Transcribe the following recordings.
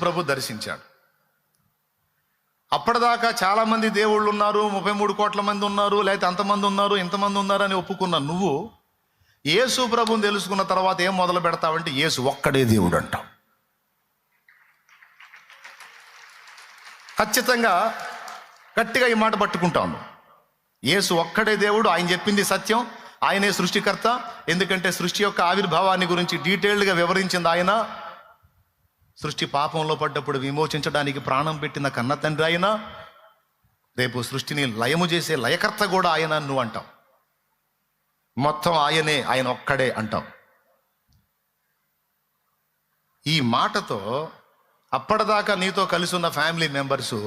ప్రభు దర్శించాడు. అప్పటిదాకా చాలామంది దేవుళ్ళు ఉన్నారు, 33 కోట్ల మంది ఉన్నారు, లేకపోతే అంతమంది ఉన్నారు, ఇంతమంది ఉన్నారు అని ఒప్పుకున్న నువ్వు యేసు ప్రభుని తెలుసుకున్న తర్వాత ఏం మొదలు పెడతావంటే యేసు ఒక్కడే దేవుడు అంటావు. ఖచ్చితంగా గట్టిగా ఈ మాట పట్టుకుంటాను. యేసు ఒక్కడే దేవుడు, ఆయన చెప్పింది సత్యం, ఆయనే సృష్టికర్త. ఎందుకంటే సృష్టి యొక్క ఆవిర్భావాన్ని గురించి డీటెయిల్డ్గా వివరించింది ఆయన. సృష్టి పాపంలో పడ్డప్పుడు విమోచించడానికి ప్రాణం పెట్టిన కన్న తండ్రి ఆయన. రేపు సృష్టిని లయము చేసే లయకర్త కూడా ఆయన నువ్వు అంటావు. మొత్తం ఆయనే, ఆయన ఒక్కడే అంటావు. ఈ మాటతో అప్పటిదాకా నీతో కలిసి ఉన్న ఫ్యామిలీ మెంబర్సు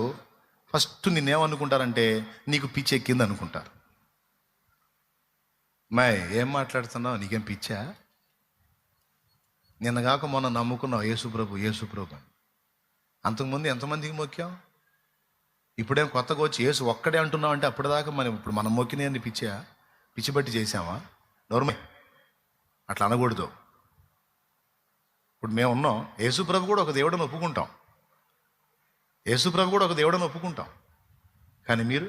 ఫస్ట్ నిన్నేమనుకుంటారంటే నీకు పిచ్చి ఎక్కింది అనుకుంటారు. ఏం మాట్లాడుతున్నావు, నీకేం పిచ్చా? నిన్నగాక మొన్న నమ్ముకున్నావు యేసుప్రభు యేసుప్రభు అని. అంతకుముందు ఎంతమందికి మొక్కాం? ఇప్పుడేం కొత్తగా వచ్చి యేసు ఒక్కడే అంటున్నావు అంటే అప్పటిదాకా ఇప్పుడు మనం మొక్కినే పిచ్చా? పిచ్చి బట్టి చేసామా? నోర్మల్ అట్లా అనకూడదు. ఇప్పుడు మేము ఉన్నాం, యేసుప్రభు కూడా ఒక దేవుడని ఒప్పుకుంటాం, యేసుప్రభు కూడా ఒక దేవుడని ఒప్పుకుంటాం. కానీ మీరు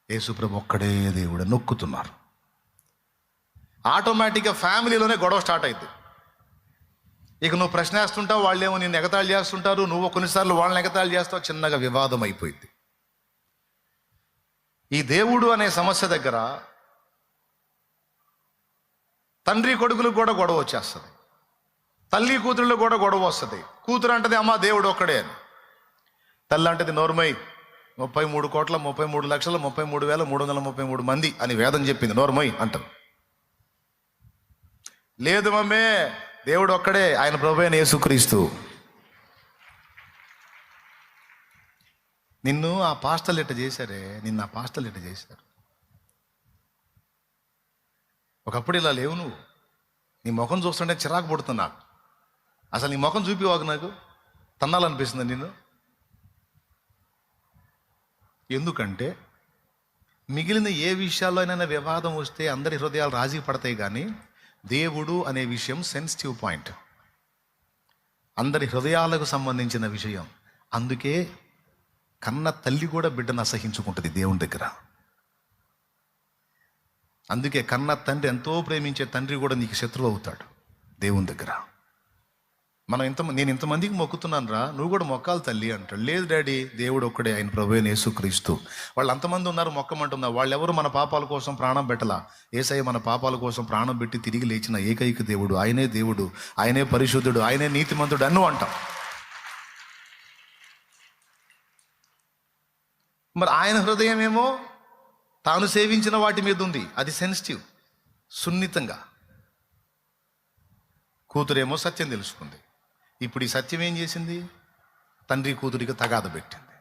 యేసుప్రభు ఒక్కడే దేవుడని నొక్కుతున్నారు. ఆటోమేటిక్గా ఫ్యామిలీలోనే గొడవ స్టార్ట్ అయింది. ఇక నువ్వు ప్రశ్న వేస్తుంటావు, వాళ్ళేమో నిన్ను ఎగతాళి చేస్తుంటారు, నువ్వు కొన్నిసార్లు వాళ్ళని ఎగతాళి చేస్తావు, చిన్నగా వివాదం అయిపోయింది. ఈ దేవుడు అనే సమస్య దగ్గర తండ్రి కొడుకులకు కూడా గొడవ వచ్చేస్తుంది, తల్లి కూతురులకు కూడా గొడవ వస్తుంది. కూతురు అంటది అమ్మ దేవుడు ఒక్కడే అని, తల్లి అంటది నోర్మై 33,33,33,333 మంది అని వేదం చెప్పింది, నోర్మై అంటారు. లేదు మమ్మే దేవుడు ఒక్కడే, ఆయన ప్రభు అయిన యేసుక్రీస్తు. నిన్ను ఆ పాస్టర్లు ఇట్ట చేశారే, నిన్ను ఆ పాస్టర్లు ఇట్ట చేశారు. ఒకప్పుడు ఇలా లేవు నువ్వు. నీ ముఖం చూస్తుంటే చిరాకు పుడుతున్నా. అసలు నీ ముఖం చూపివాకు, నాకు తన్నాలనిపిస్తుంది నిన్ను. ఎందుకంటే మిగిలిన ఏ విషయాల్లో అయినా వివాదం వస్తే అందరి హృదయాలు రాజీ పడతాయి, కానీ దేవుడు అనే విషయం సెన్సిటివ్ పాయింట్, అందరి హృదయాలకు సంబంధించిన విషయం. అందుకే కన్న తల్లి కూడా బిడ్డను అసహించుకుంటుంది దేవుని దగ్గర. అందుకే కన్న తండ్రి, ఎంతో ప్రేమించే తండ్రి కూడా నీకు శత్రువు అవుతాడు దేవుని దగ్గర. నేను ఇంతమందికి మొక్కుతున్నాను రా, నువ్వు కూడా మొక్కాలి తల్లి అంటాడు. లేదు డాడీ, దేవుడు ఒక్కడే, ఆయన ప్రభు అయిన యేసుక్రీస్తు. వాళ్ళు అంతమంది ఉన్నారు మొక్కమంటున్నారు, వాళ్ళు ఎవరు మన పాపాల కోసం ప్రాణం పెట్టలా. యేసయ్య మన పాపాల కోసం ప్రాణం పెట్టి తిరిగి లేచిన ఏకైక దేవుడు, ఆయనే దేవుడు, ఆయనే పరిశుద్ధుడు, ఆయనే నీతిమంతుడు అన్ను అంటాం. మరి ఆయన హృదయం ఏమో తాను సేవించిన వాటి మీద ఉంది, అది సెన్సిటివ్, సున్నితంగా. కూతురేమో సత్యం తెలుసుకుంది. ఇప్పుడు ఈ సత్యం ఏం చేసింది? తండ్రి కూతురికి తగాద పెట్టింది.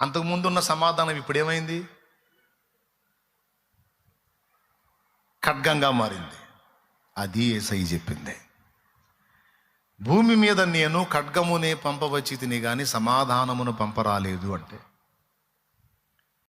అంతకుముందు ఉన్న సమాధానం ఇప్పుడు ఏమైంది? ఖడ్గంగా మారింది. అది యేసయ్య చెప్పింది. భూమి మీద నేను ఖడ్గమునే పంపవచ్చి తిని కానీ సమాధానమును పంపరాలేదు అంటే